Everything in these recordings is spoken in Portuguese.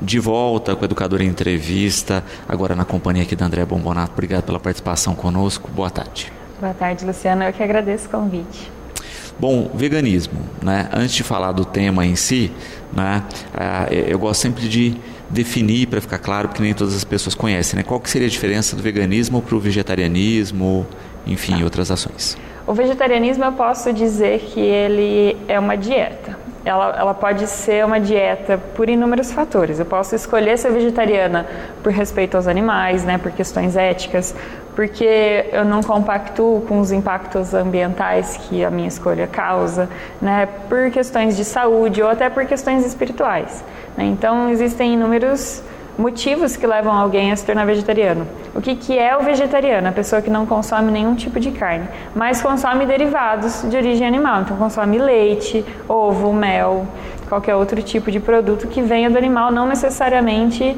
de volta com o Educador em Entrevista, agora na companhia aqui da Andréa Bombonato. Obrigado pela participação conosco. Boa tarde. Boa tarde, Luciano. Eu que agradeço o convite. Bom, veganismo, né? Antes de falar do tema em si, né, eu gosto sempre de definir, para ficar claro, porque nem todas as pessoas conhecem, né? Qual que seria a diferença do veganismo para o vegetarianismo, enfim, outras ações? O vegetarianismo, eu posso dizer que ele é uma dieta. Ela pode ser uma dieta por inúmeros fatores. Eu posso escolher ser vegetariana por respeito aos animais, né, por questões éticas, porque eu não compactuo com os impactos ambientais que a minha escolha causa, né, por questões de saúde ou até por questões espirituais, né? Então, existem inúmeros motivos que levam alguém a se tornar vegetariano. O que é o vegetariano? A pessoa que não consome nenhum tipo de carne, mas consome derivados de origem animal. Então, consome leite, ovo, mel, qualquer outro tipo de produto que venha do animal, não necessariamente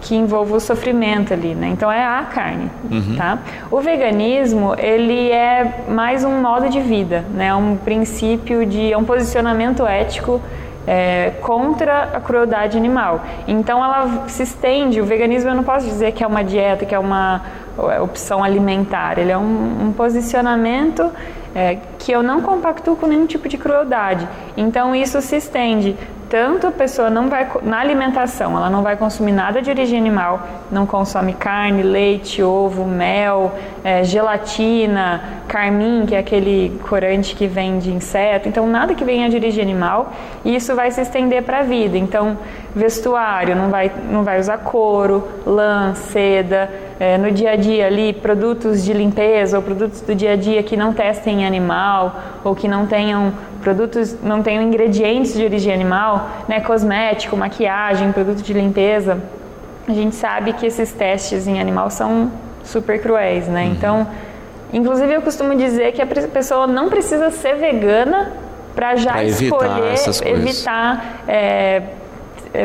que envolva o sofrimento ali, né? Então, é a carne, tá? O veganismo, ele é mais um modo de vida, né? É um princípio é um posicionamento ético contra a crueldade animal. Então ela se estende. O veganismo, eu não posso dizer que é uma dieta, que é uma opção alimentar. Ele é um posicionamento que eu não compactuo com nenhum tipo de crueldade. Então isso se estende. Tanto a pessoa não vai, na alimentação, ela não vai consumir nada de origem animal, não consome carne, leite, ovo, mel, gelatina, carmim, que é aquele corante que vem de inseto, então nada que venha de origem animal, e isso vai se estender para a vida. Então, vestuário, não vai usar couro, lã, seda, no dia a dia ali, produtos de limpeza ou produtos do dia a dia que não testem em animal ou que não tenham ingredientes de origem animal, né, cosmético, maquiagem, produto de limpeza. A gente sabe que esses testes em animal são super cruéis, né? Então, inclusive eu costumo dizer que a pessoa não precisa ser vegana para já escolher evitar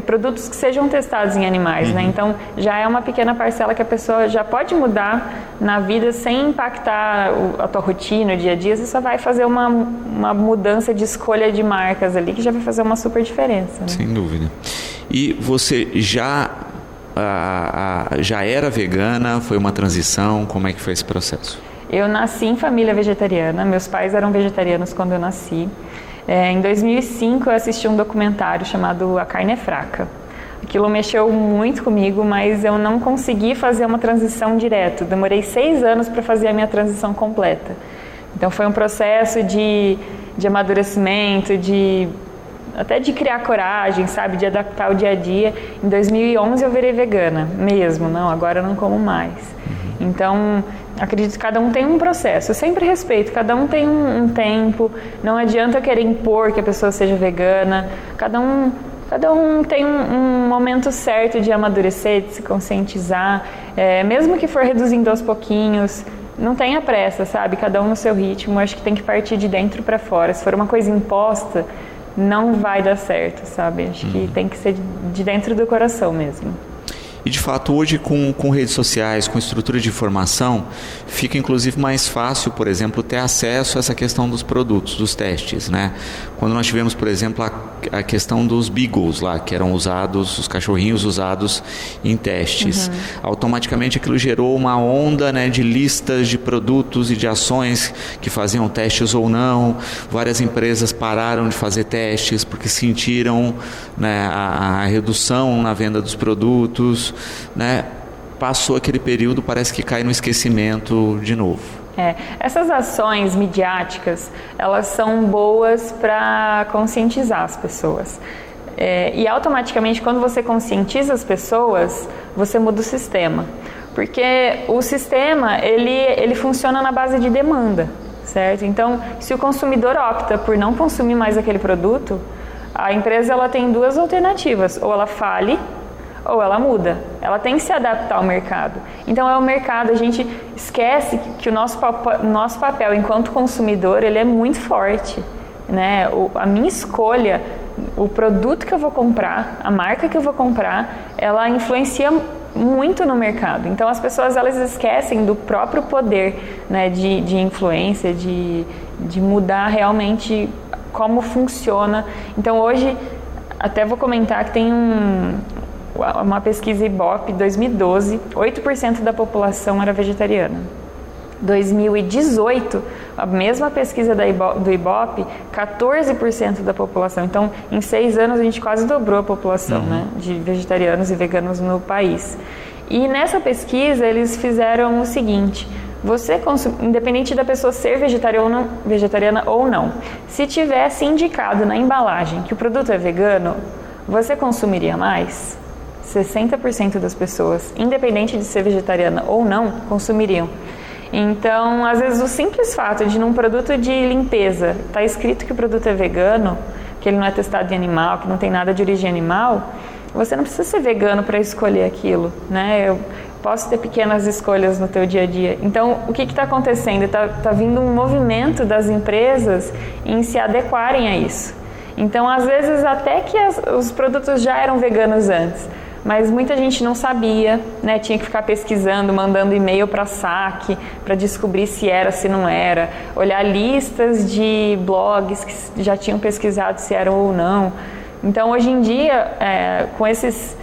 produtos que sejam testados em animais, né? Então, já é uma pequena parcela que a pessoa já pode mudar na vida sem impactar a tua rotina, o dia a dia. Você só vai fazer uma mudança de escolha de marcas ali que já vai fazer uma super diferença, né? Sem dúvida. E você já era vegana? Foi uma transição? Como é que foi esse processo? Eu nasci em família vegetariana. Meus pais eram vegetarianos quando eu nasci. Em 2005 eu assisti um documentário chamado A Carne é Fraca. Aquilo mexeu muito comigo, mas eu não consegui fazer uma transição direto. Demorei 6 anos para fazer a minha transição completa. Então foi um processo de amadurecimento, até de criar coragem, sabe, de adaptar o dia a dia. Em 2011 eu virei vegana mesmo, agora eu não como mais. Então, acredito que cada um tem um processo. Eu sempre respeito, cada um tem um tempo. Não adianta eu querer impor que a pessoa seja vegana. Cada um tem um momento certo de amadurecer, de se conscientizar. Mesmo que for reduzindo aos pouquinhos, não tenha pressa, sabe? Cada um no seu ritmo. Acho que tem que partir de dentro para fora. Se for uma coisa imposta, não vai dar certo, sabe? Acho que tem que ser de dentro do coração mesmo. E de fato hoje com redes sociais, com estrutura de informação, fica inclusive mais fácil, por exemplo, ter acesso a essa questão dos produtos, dos testes, né? Quando nós tivemos, por exemplo, a questão dos beagles lá, que eram usados, os cachorrinhos usados em testes, automaticamente aquilo gerou uma onda, né, de listas de produtos e de ações que faziam testes ou não. Várias empresas pararam de fazer testes porque sentiram, né, a redução na venda dos produtos, né? Passou aquele período, parece que cai no esquecimento de novo. Essas ações midiáticas, elas são boas para conscientizar as pessoas. E automaticamente, quando você conscientiza as pessoas, você muda o sistema. Porque o sistema, ele funciona na base de demanda, certo? Então, se o consumidor opta por não consumir mais aquele produto, a empresa ela tem 2 alternativas. Ou ela fale, ou ela muda. Ela tem que se adaptar ao mercado. Então é o mercado, a gente esquece que o nosso papel enquanto consumidor, ele é muito forte, né? A minha escolha, o produto que eu vou comprar, a marca que eu vou comprar, ela influencia muito no mercado. Então as pessoas, elas esquecem do próprio poder, né, de influência, de mudar realmente como funciona. Então hoje Até vou comentar que tem uma pesquisa Ibope, 2012, 8% da população era vegetariana. 2018, a mesma pesquisa do Ibope, 14% da população. Então, em 6 anos, a gente quase dobrou a população, né, de vegetarianos e veganos no país. E nessa pesquisa, eles fizeram o seguinte: independente da pessoa ser vegetariana ou não, se tivesse indicado na embalagem que o produto é vegano, você consumiria mais? 60% das pessoas, independente de ser vegetariana ou não, consumiriam. Então, às vezes, o simples fato de num produto de limpeza tá escrito que o produto é vegano, que ele não é testado em animal, que não tem nada de origem animal, você não precisa ser vegano para escolher aquilo, né? Eu posso ter pequenas escolhas no teu dia a dia. Então, o que está acontecendo? Tá vindo um movimento das empresas em se adequarem a isso. Então, às vezes, até que os produtos já eram veganos antes, mas muita gente não sabia, né? Tinha que ficar pesquisando, mandando e-mail para saque, para descobrir se era, se não era, olhar listas de blogs que já tinham pesquisado se eram ou não. Então, hoje em dia, com esses,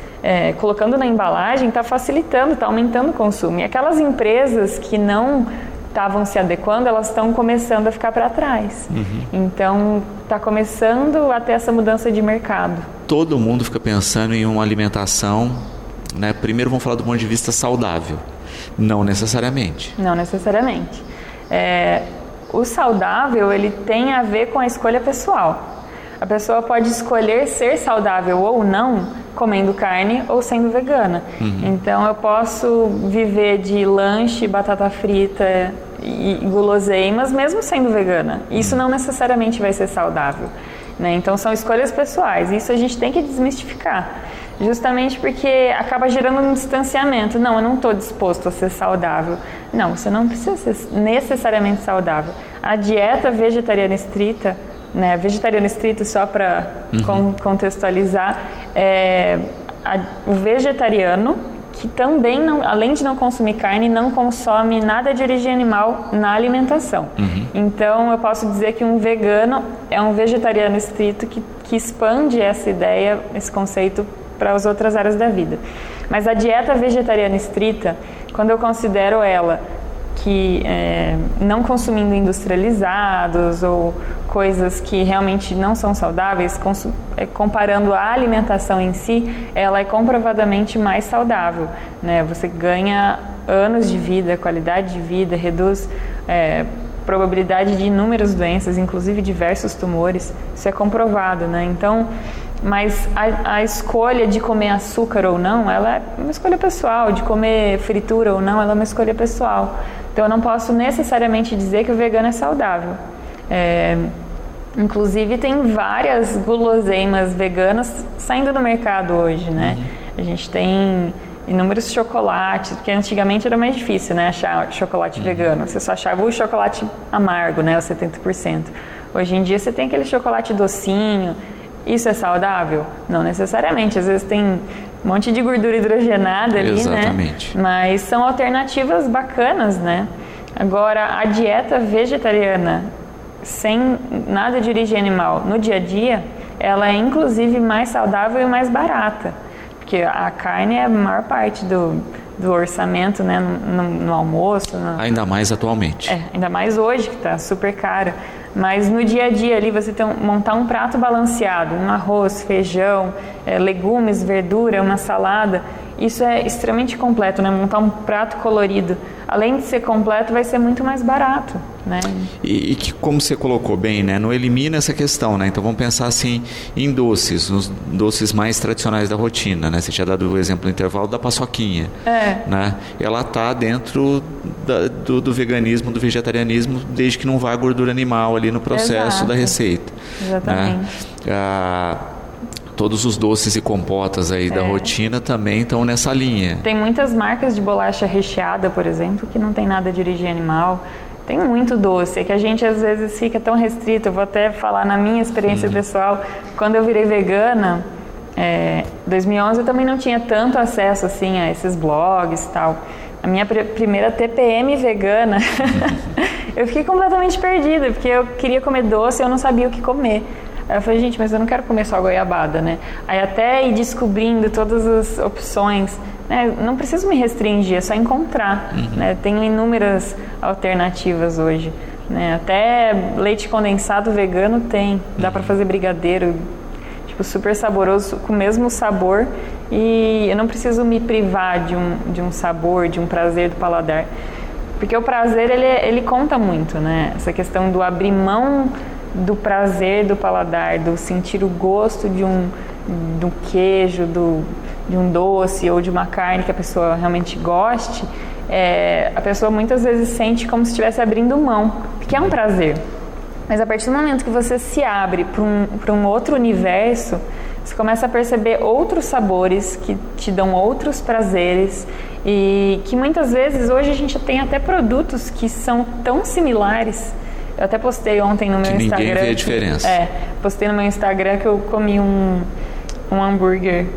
colocando na embalagem, está facilitando, está aumentando o consumo. E aquelas empresas que não estavam se adequando, elas estão começando a ficar para trás. Então, está começando a ter essa mudança de mercado. Todo mundo fica pensando em uma alimentação, né? Primeiro vamos falar do ponto de vista saudável. Não necessariamente. Não necessariamente. O saudável, ele tem a ver com a escolha pessoal. A pessoa pode escolher ser saudável ou não, comendo carne ou sendo vegana. Então, eu posso viver de lanche, batata frita e guloseimas, mesmo sendo vegana. Isso não necessariamente vai ser saudável, né? Então, são escolhas pessoais. Isso a gente tem que desmistificar. Justamente porque acaba gerando um distanciamento. Não, eu não estou disposto a ser saudável. Não, você não precisa ser necessariamente saudável. A dieta vegetariana estrita, né, vegetariano estrito, só para contextualizar, o vegetariano que também, além de não consumir carne, não consome nada de origem animal na alimentação. Então, eu posso dizer que um vegano é um vegetariano estrito que expande essa ideia, esse conceito para as outras áreas da vida. Mas a dieta vegetariana estrita, quando eu considero ela que não consumindo industrializados ou coisas que realmente não são saudáveis, comparando a alimentação em si, ela é comprovadamente mais saudável, né? Você ganha anos de vida, qualidade de vida, reduz probabilidade de inúmeras doenças, inclusive diversos tumores. Isso é comprovado, né? Então, mas a escolha de comer açúcar ou não, ela é uma escolha pessoal, de comer fritura ou não, ela é uma escolha pessoal. Então, eu não posso necessariamente dizer que o vegano é saudável. Inclusive, tem várias guloseimas veganas saindo no mercado hoje, né? A gente tem inúmeros chocolates, porque antigamente era mais difícil, né, achar chocolate vegano. Você só achava o chocolate amargo, né, o 70%. Hoje em dia, você tem aquele chocolate docinho. Isso é saudável? Não necessariamente. Às vezes tem um monte de gordura hidrogenada ali, exatamente, né? Mas são alternativas bacanas, né? Agora, a dieta vegetariana sem nada de origem animal no dia a dia, ela é inclusive mais saudável e mais barata. Porque a carne é a maior parte do orçamento, né, no almoço. Ainda mais atualmente. Ainda mais hoje, que está super cara. Mas no dia a dia ali, você montar um prato balanceado, um arroz, feijão, legumes, verdura, uma salada, isso é extremamente completo, né? Montar um prato colorido, além de ser completo, vai ser muito mais barato, né? E que, como você colocou bem, né? Não elimina essa questão, né? Então vamos pensar assim em doces, nos doces mais tradicionais da rotina, né? Você tinha dado o exemplo no intervalo da paçoquinha, né? Ela está dentro do veganismo, do vegetarianismo, desde que não vá a gordura animal ali no processo da receita. Exatamente. Né? Todos os doces e compotas aí da rotina também estão nessa linha. Tem muitas marcas de bolacha recheada, por exemplo, que não tem nada de origem animal. Tem muito doce, que a gente às vezes fica tão restrito. Eu vou até falar na minha experiência pessoal. Quando eu virei vegana, em 2011 eu também não tinha tanto acesso assim a esses blogs e tal. A minha primeira TPM vegana, eu fiquei completamente perdida, porque eu queria comer doce e eu não sabia o que comer. Aí eu falei, gente, mas eu não quero comer só goiabada, né? Aí até ir descobrindo todas as opções, né? Não preciso me restringir, é só encontrar, né? Tem inúmeras alternativas hoje, né? Até leite condensado vegano tem, dá para fazer brigadeiro, tipo, super saboroso, com o mesmo sabor, e eu não preciso me privar de um sabor, de um prazer do paladar. Porque o prazer, ele conta muito, né? Essa questão do abrir mão do prazer do paladar, do sentir o gosto de um queijo, de um doce ou de uma carne que a pessoa realmente goste, a pessoa muitas vezes sente como se estivesse abrindo mão, porque é um prazer. Mas a partir do momento que você se abre para um outro universo, você começa a perceber outros sabores que te dão outros prazeres, e que muitas vezes hoje a gente tem até produtos que são tão similares. Eu até postei ontem no meu Instagram. Ninguém vê a diferença. Postei no meu Instagram que eu comi um hambúrguer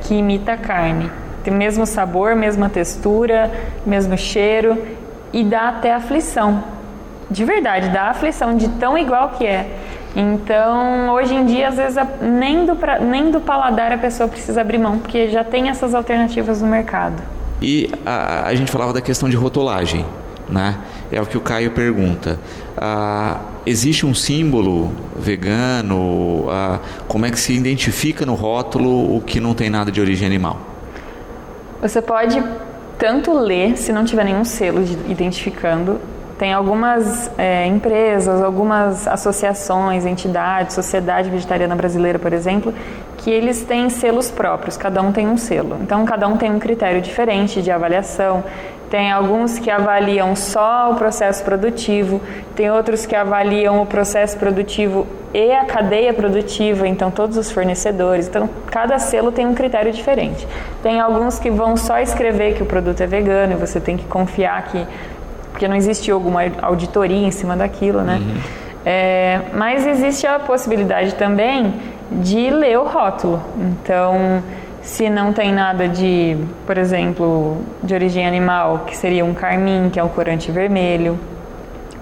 que imita carne. Tem o mesmo sabor, mesma textura, mesmo cheiro, e dá até aflição. De verdade, dá aflição de tão igual que é. Então, hoje em dia, às vezes, nem do paladar a pessoa precisa abrir mão, porque já tem essas alternativas no mercado. E a gente falava da questão de rotulagem, né? É o que o Caio pergunta. Existe um símbolo vegano? Como é que se identifica no rótulo o que não tem nada de origem animal? Você pode tanto ler, se não tiver nenhum selo identificando. Tem algumas empresas, algumas associações, entidades, Sociedade Vegetariana Brasileira, por exemplo, que eles têm selos próprios, cada um tem um selo. Então, cada um tem um critério diferente de avaliação. Tem alguns que avaliam só o processo produtivo, tem outros que avaliam o processo produtivo e a cadeia produtiva, então todos os fornecedores. Então, cada selo tem um critério diferente. Tem alguns que vão só escrever que o produto é vegano e você tem que confiar que... porque não existe alguma auditoria em cima daquilo, né? Mas existe a possibilidade também de ler o rótulo. Então, se não tem nada de, por exemplo, de origem animal, que seria um carmim, que é um corante vermelho,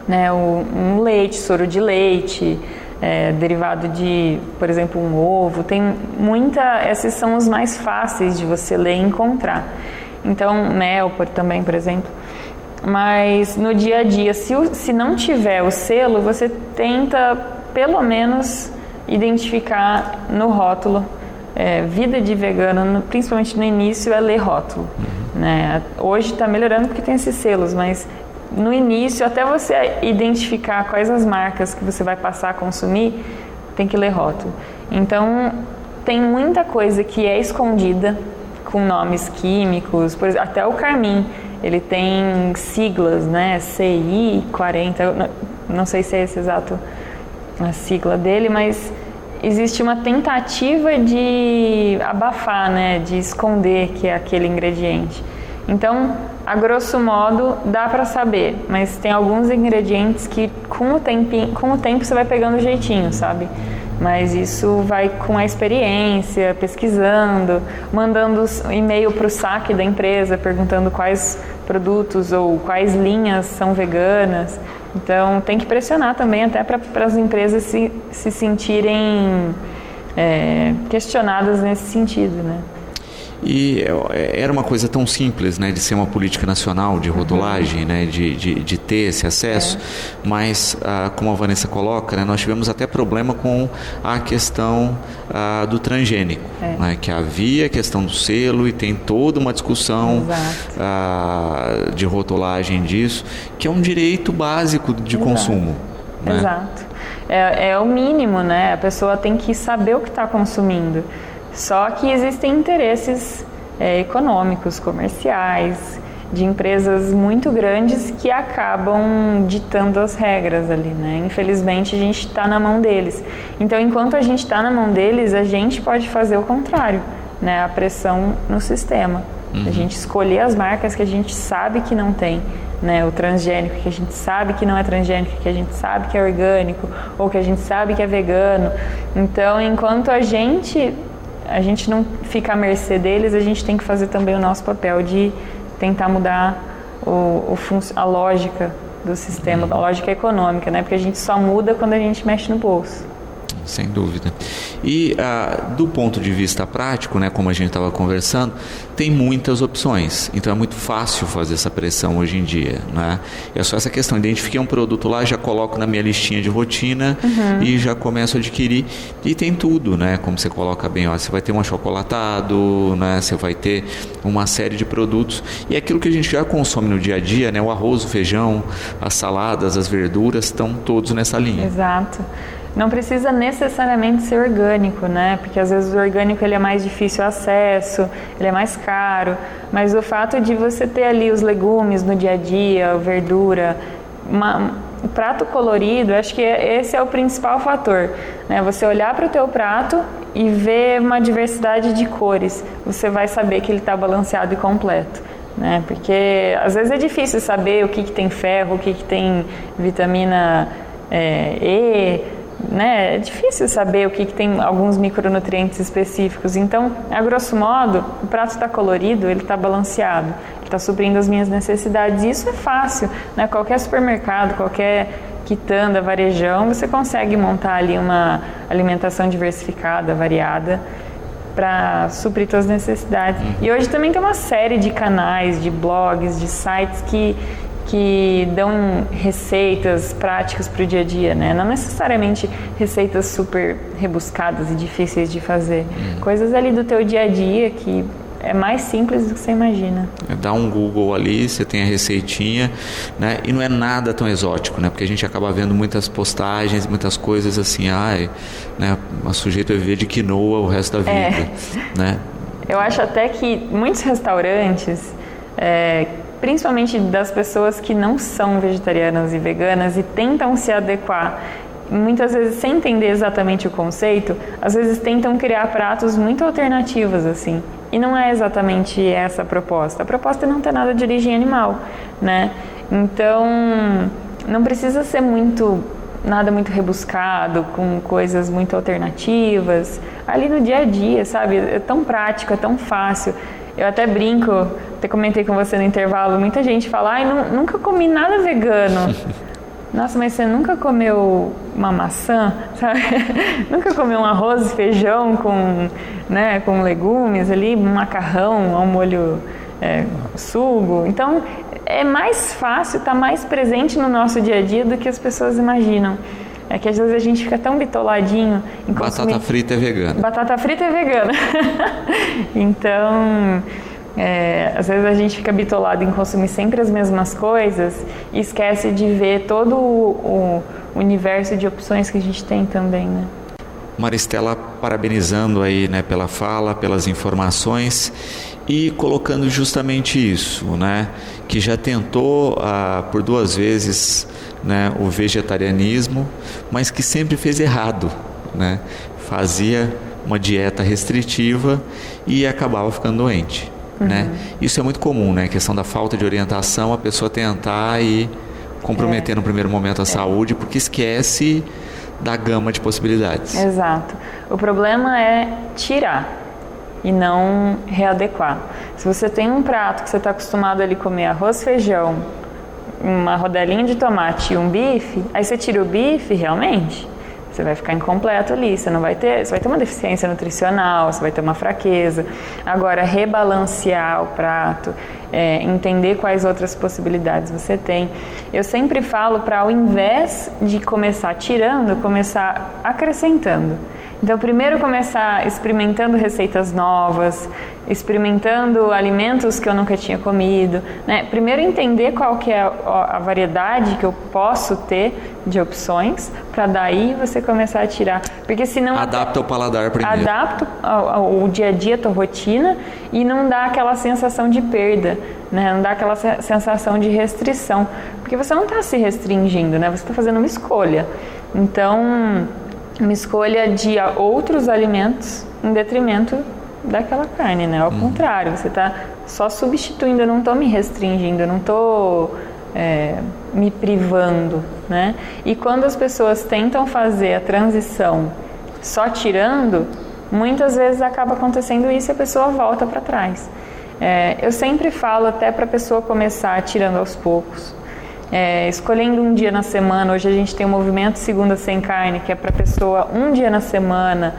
né? Um leite, soro de leite, derivado de, por exemplo, um ovo. Tem esses são os mais fáceis de você ler e encontrar. Então, mel também, por exemplo. Mas no dia a dia, se não tiver o selo, você tenta pelo menos identificar no rótulo. Vida de vegano, principalmente no início, é ler rótulo, né? Hoje está melhorando porque tem esses selos, mas no início, até você identificar quais as marcas que você vai passar a consumir, tem que ler rótulo. Então, tem muita coisa que é escondida com nomes químicos, por exemplo, até o carmim. Ele tem siglas, né? CI 40, não sei se é esse exato a sigla dele, mas existe uma tentativa de abafar, né? De esconder que é aquele ingrediente. Então, a grosso modo, dá para saber, mas tem alguns ingredientes que com o tempo você vai pegando o jeitinho, sabe? Mas isso vai com a experiência, pesquisando, mandando e-mail para o saque da empresa, perguntando quais produtos ou quais linhas são veganas. Então, tem que pressionar também até para as empresas se sentirem questionadas nesse sentido, né? E era uma coisa tão simples, né, de ser uma política nacional de rotulagem, né, de ter esse acesso, mas como a Vanessa coloca, né, nós tivemos até problema com a questão do transgênico, né, que havia a questão do selo e tem toda uma discussão de rotulagem disso, que é um direito básico de consumo. Né? Exato. É o mínimo, né? A pessoa tem que saber o que está consumindo. Só que existem interesses econômicos, comerciais, de empresas muito grandes que acabam ditando as regras ali, né? Infelizmente, a gente está na mão deles. Então, enquanto a gente está na mão deles, a gente pode fazer o contrário, né? A pressão no sistema. A gente escolher as marcas que a gente sabe que não tem, né? O transgênico que a gente sabe que não é transgênico, que a gente sabe que é orgânico, ou que a gente sabe que é vegano. Então, enquanto a gente não fica à mercê deles, a gente tem que fazer também o nosso papel de tentar mudar a lógica do sistema, a lógica econômica, né? Porque a gente só muda quando a gente mexe no bolso. sem dúvida. E do ponto de vista prático, né, como a gente estava conversando, tem muitas opções. Então é muito fácil fazer essa pressão hoje em dia, né? É só essa questão, identifiquei um produto lá, já coloco na minha listinha de rotina e já começo a adquirir. E tem tudo, né? Como você coloca bem, ó, você vai ter um achocolatado, né? Você vai ter uma série de produtos. E aquilo que a gente já consome no dia a dia, né? O arroz, o feijão, as saladas, as verduras, estão todos nessa linha. Exato. Não precisa necessariamente ser orgânico, né? Porque às vezes o orgânico ele é mais difícil acesso, ele é mais caro, mas o fato de você ter ali os legumes no dia a dia, a verdura, um prato colorido, acho que esse é o principal fator, né? Você olhar para o teu prato e ver uma diversidade de cores, você vai saber que ele está balanceado e completo, né? Porque às vezes é difícil saber o que tem ferro, o que tem vitamina E, né? É difícil saber o que tem alguns micronutrientes específicos. Então, a grosso modo, o prato está colorido, ele está balanceado, ele está suprindo as minhas necessidades. E isso é fácil, né? Qualquer supermercado, qualquer quitanda, varejão, você consegue montar ali uma alimentação diversificada, variada, para suprir suas necessidades. E hoje também tem uma série de canais, de blogs, de sites que dão receitas práticas para o dia a dia, né? Não necessariamente receitas super rebuscadas e difíceis de fazer. Coisas ali do teu dia a dia que é mais simples do que você imagina. Dá um Google ali, você tem a receitinha, né? E não é nada tão exótico, né? Porque a gente acaba vendo muitas postagens, muitas coisas assim, né? O sujeito vai viver de quinoa o resto da vida, né? Eu acho até que muitos restaurantes, principalmente das pessoas que não são vegetarianas e veganas e tentam se adequar, muitas vezes sem entender exatamente o conceito, às vezes tentam criar pratos muito alternativos assim. E não é exatamente essa a proposta. A proposta é não ter nada de origem animal, né? Então, não precisa ser nada muito rebuscado, com coisas muito alternativas. Ali no dia a dia, sabe? É tão prático, é tão fácil. Eu até brinco, até comentei com você no intervalo, muita gente fala, nunca comi nada vegano. Nossa, mas você nunca comeu uma maçã, sabe? Nunca comeu um arroz e feijão com legumes ali, um macarrão, um molho sugo. Então, é mais fácil, está mais presente no nosso dia a dia do que as pessoas imaginam. É que às vezes a gente fica tão bitoladinho em consumir... Batata frita é vegana. Batata frita é vegana. Então... às vezes a gente fica bitolado em consumir sempre as mesmas coisas e esquece de ver todo o universo de opções que a gente tem também, né? Maristela, parabenizando aí, né, pela fala, pelas informações e colocando justamente isso, né, que já tentou por 2 vezes, né, o vegetarianismo, mas que sempre fez errado, né? Fazia uma dieta restritiva e acabava ficando doente. Né? Isso é muito comum, né? A questão da falta de orientação, a pessoa tentar e comprometer no primeiro momento a saúde, porque esquece da gama de possibilidades. Exato. O problema é tirar e não readequar. Se você tem um prato que você está acostumado ali comer arroz, feijão, uma rodelinha de tomate e um bife, aí você tira o bife, realmente... Você vai ficar incompleto ali, você vai ter uma deficiência nutricional, você vai ter uma fraqueza. Agora, rebalancear o prato, entender quais outras possibilidades você tem. Eu sempre falo para, ao invés de começar tirando, começar acrescentando. Então, primeiro começar experimentando receitas novas, experimentando alimentos que eu nunca tinha comido, né? Primeiro entender qual que é a variedade que eu posso ter de opções, para daí você começar a tirar. Porque senão... Adapta o paladar primeiro. Adapta o dia a dia, a tua rotina, e não dá aquela sensação de perda, né? Não dá aquela sensação de restrição. Porque você não está se restringindo, né? Você está fazendo uma escolha. Então... uma escolha de outros alimentos em detrimento daquela carne, né? Ao contrário, você está só substituindo, eu não estou me restringindo, eu não estou me privando, né? E quando as pessoas tentam fazer a transição só tirando, muitas vezes acaba acontecendo isso e a pessoa volta para trás. Eu sempre falo até para a pessoa começar tirando aos poucos. escolhendo um dia na semana. Hoje a gente tem o movimento Segunda Sem Carne, que é para a pessoa um dia na semana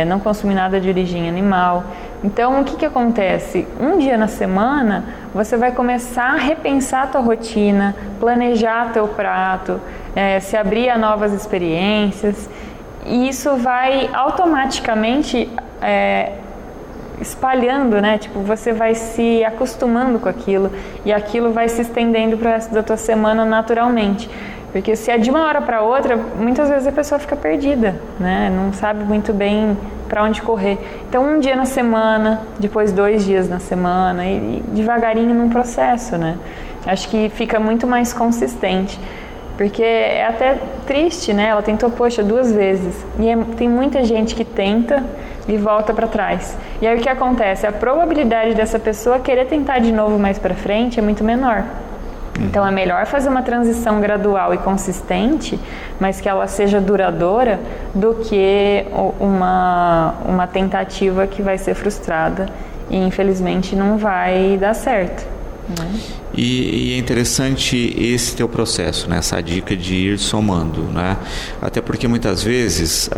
não consumir nada de origem animal. Então, o que acontece? Um dia na semana, você vai começar a repensar a tua rotina, planejar teu prato, se abrir a novas experiências, e isso vai automaticamente espalhando, né? Tipo, você vai se acostumando com aquilo e aquilo vai se estendendo para o resto da tua semana naturalmente. Porque se é de uma hora para outra, muitas vezes a pessoa fica perdida, né? Não sabe muito bem para onde correr. Então, um dia na semana, depois 2 dias na semana e devagarinho num processo, né? Acho que fica muito mais consistente. Porque é até triste, né? Ela tentou, 2 vezes. E tem muita gente que tenta e volta para trás. E aí o que acontece? A probabilidade dessa pessoa querer tentar de novo mais para frente é muito menor. Então é melhor fazer uma transição gradual e consistente, mas que ela seja duradoura, do que uma tentativa que vai ser frustrada e infelizmente não vai dar certo, né? E é interessante esse teu processo, né? Essa dica de ir somando, né? Até porque muitas vezes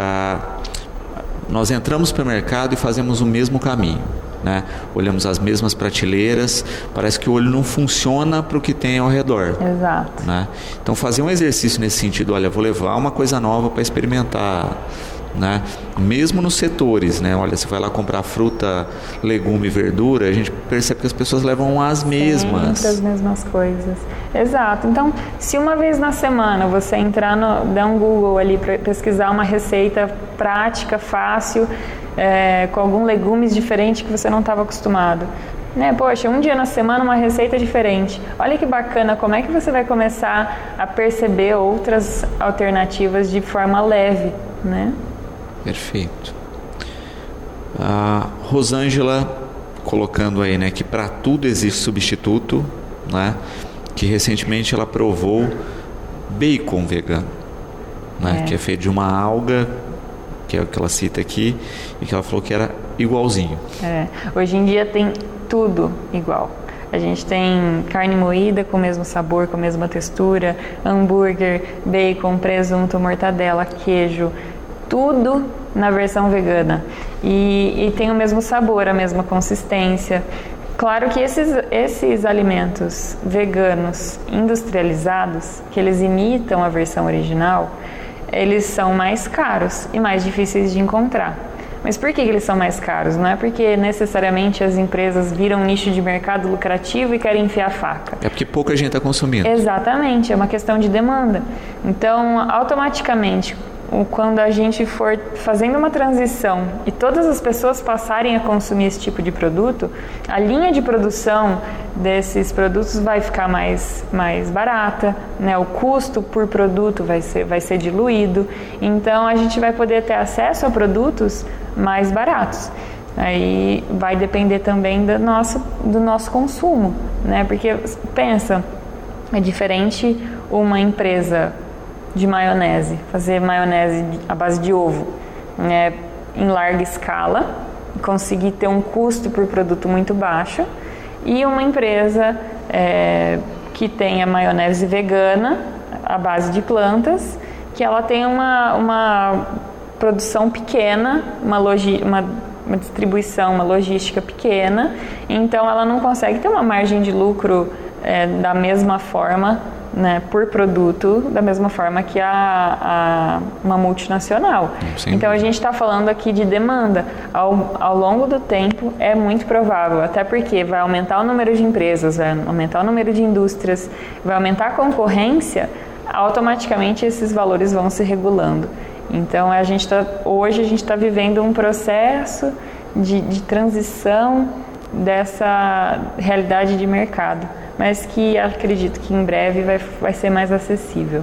nós entramos para o mercado e fazemos o mesmo caminho, né? Olhamos as mesmas prateleiras, parece que o olho não funciona para o que tem ao redor. Exato. Né? Então fazer um exercício nesse sentido, olha, vou levar uma coisa nova para experimentar, né? Mesmo nos setores, né? Olha, você vai lá comprar fruta, legume e verdura, a gente percebe que as pessoas levam as mesmas. Sempre as mesmas coisas. Exato. Então, se uma vez na semana você entrar dar um Google ali para pesquisar uma receita prática, fácil, com algum legumes diferente que você não estava acostumado, né? Poxa, um dia na semana uma receita diferente. Olha que bacana, como é que você vai começar a perceber outras alternativas de forma leve, né? Perfeito. A Rosângela colocando aí, né, que para tudo existe substituto, né? Que recentemente ela provou bacon vegano, né? Que é feito de uma alga, que é o que ela cita aqui, e que ela falou que era igualzinho. Hoje em dia tem tudo igual. A gente tem carne moída com o mesmo sabor, com a mesma textura, hambúrguer, bacon, presunto, mortadela, queijo, tudo na versão vegana. E tem o mesmo sabor, a mesma consistência. Claro que esses alimentos veganos industrializados, que eles imitam a versão original, eles são mais caros e mais difíceis de encontrar. Mas por que eles são mais caros? Não é porque necessariamente as empresas viram um nicho de mercado lucrativo e querem enfiar a faca. É porque pouca gente está consumindo. Exatamente, é uma questão de demanda. Então, automaticamente, quando a gente for fazendo uma transição e todas as pessoas passarem a consumir esse tipo de produto, a linha de produção desses produtos vai ficar mais barata, né? O custo por produto vai ser diluído, então a gente vai poder ter acesso a produtos mais baratos. Aí vai depender também do nosso consumo, né? Porque pensa, é diferente uma empresa de maionese, fazer maionese à base de ovo, né, em larga escala, conseguir ter um custo por produto muito baixo, e uma empresa que tenha maionese vegana à base de plantas, que ela tem uma produção pequena, uma distribuição, uma logística pequena, então ela não consegue ter uma margem de lucro da mesma forma, né, por produto, da mesma forma que uma multinacional. Sim. Então a gente está falando aqui de demanda. Ao longo do tempo é muito provável, até porque vai aumentar o número de empresas, vai aumentar o número de indústrias, vai aumentar a concorrência, automaticamente esses valores vão se regulando. Então hoje a gente está vivendo um processo de transição dessa realidade de mercado, mas que acredito que em breve vai ser mais acessível.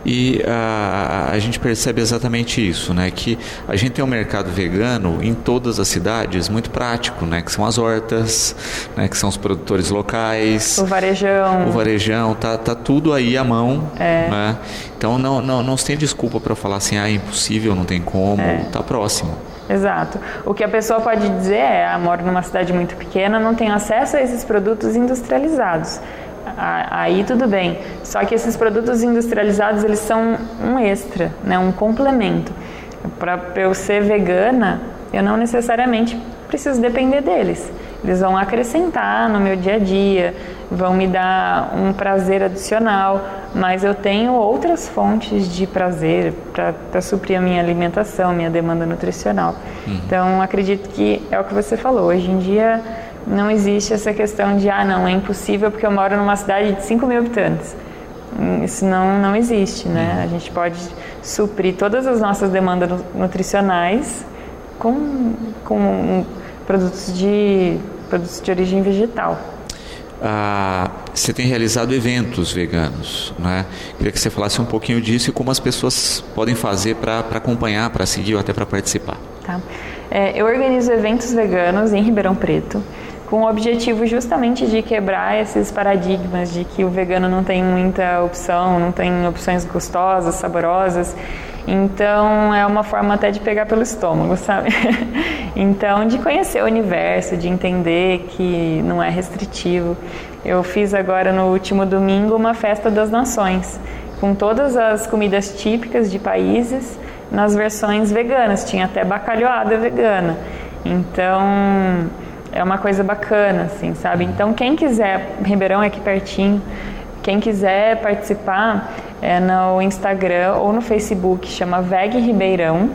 E a gente percebe exatamente isso, né? Que a gente tem um mercado vegano em todas as cidades muito prático, né? Que são as hortas, né? Que são os produtores locais. O varejão, tá tudo aí à mão, né? Então não se tem desculpa para falar assim, é impossível, não tem como, tá próximo. Exato. O que a pessoa pode dizer moro numa cidade muito pequena, não tenho acesso a esses produtos industrializados. aí tudo bem. Só que esses produtos industrializados, eles são um extra, né? Um complemento. Para eu ser vegana, eu não necessariamente preciso depender deles. Eles vão acrescentar no meu dia a dia, vão me dar um prazer adicional, mas eu tenho outras fontes de prazer para suprir a minha alimentação, minha demanda nutricional. Então, acredito que é o que você falou. Hoje em dia, não existe essa questão de, não, é impossível porque eu moro numa cidade de 5 mil habitantes. Isso não existe, né? A gente pode suprir todas as nossas demandas nutricionais com produtos de origem vegetal. Você tem realizado eventos veganos, né? Queria que você falasse um pouquinho disso e como as pessoas podem fazer para acompanhar, para seguir ou até para participar. Tá. Eu organizo eventos veganos em Ribeirão Preto, com o objetivo justamente de quebrar esses paradigmas de que o vegano não tem muita opção, não tem opções gostosas, saborosas. Então, é uma forma até de pegar pelo estômago, sabe? Então, de conhecer o universo, de entender que não é restritivo. Eu fiz agora, no último domingo, uma festa das nações, com todas as comidas típicas de países nas versões veganas. Tinha até bacalhoada vegana. Então, é uma coisa bacana, assim, sabe? Então, quem quiser, Ribeirão é aqui pertinho, quem quiser participar no Instagram ou no Facebook, chama Veg Ribeirão.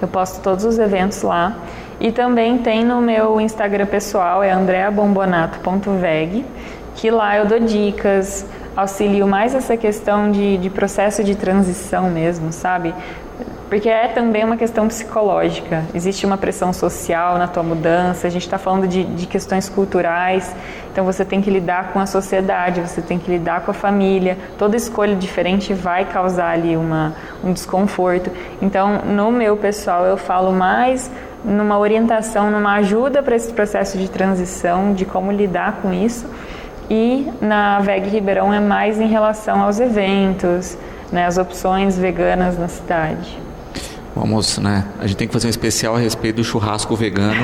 Eu posto todos os eventos lá. E também tem no meu Instagram pessoal, é andreabombonato.veg, que lá eu dou dicas, auxilio mais essa questão de processo de transição mesmo, sabe? Porque é também uma questão psicológica. Existe uma pressão social na tua mudança, a gente está falando de questões culturais, então você tem que lidar com a sociedade, você tem que lidar com a família. Toda escolha diferente vai causar ali um desconforto. Então, no meu pessoal, eu falo mais numa orientação, numa ajuda para esse processo de transição, de como lidar com isso. E na Veg Ribeirão é mais em relação aos eventos, né, as opções veganas na cidade. Vamos, né? A gente tem que fazer um especial a respeito do churrasco vegano.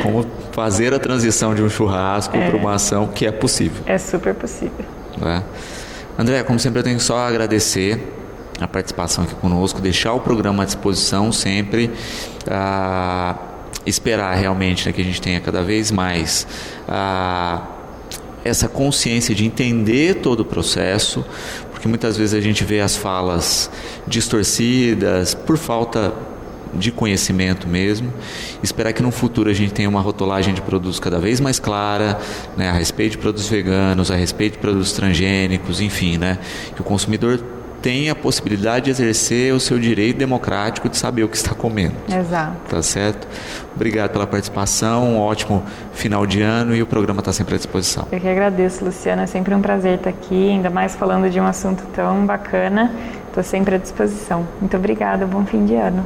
Como fazer a transição de um churrasco para uma ação que é possível. É super possível. André, como sempre, eu tenho só a agradecer a participação aqui conosco, deixar o programa à disposição sempre, esperar realmente, né, que a gente tenha cada vez mais essa consciência de entender todo o processo, porque muitas vezes a gente vê as falas distorcidas por falta de conhecimento mesmo. Esperar que no futuro a gente tenha uma rotulagem de produtos cada vez mais clara, né, a respeito de produtos veganos, a respeito de produtos transgênicos, enfim, né, que o consumidor tenha a possibilidade de exercer o seu direito democrático de saber o que está comendo. Exato. Tá certo? Obrigado pela participação, um ótimo final de ano e o programa está sempre à disposição. Eu que agradeço, Luciana, é sempre um prazer estar aqui, ainda mais falando de um assunto tão bacana. Estou sempre à disposição. Muito obrigada, bom fim de ano.